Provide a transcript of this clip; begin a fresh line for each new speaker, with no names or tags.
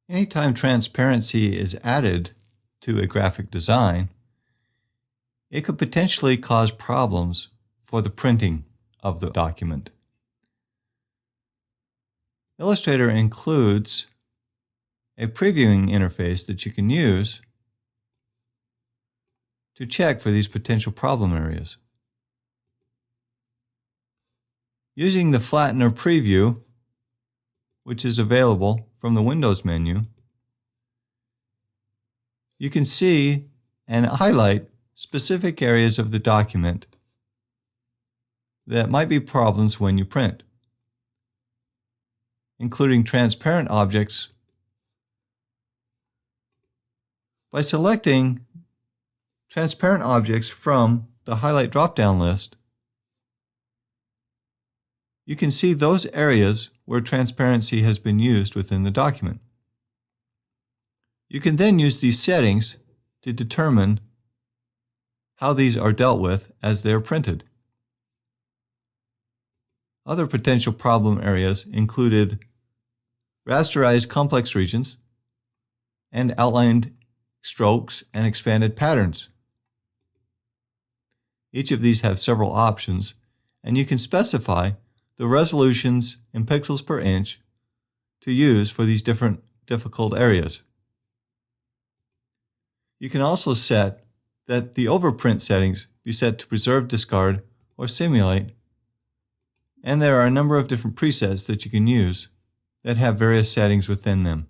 Anytime transparency is added to a graphic design, it could potentially cause problems for the printing of the document. Illustrator includes a previewing interface that you can use to check for these potential problem areas. Using the Flattener preview, which is available from the Windows menu, you can see and highlight specific areas of the document that might be problems when you print, including transparent objects. By selecting transparent objects from the highlight drop-down list, you can see those areas where transparency has been used within the document. You can then use these settings to determine how these are dealt with as they are printed. Other potential problem areas included rasterized complex regions and outlined strokes and expanded patterns. Each of these have several options, and you can specify the resolutions in pixels per inch to use for these different difficult areas. You can also set that the overprint settings be set to preserve, discard, or simulate, and there are a number of different presets that you can use that have various settings within them.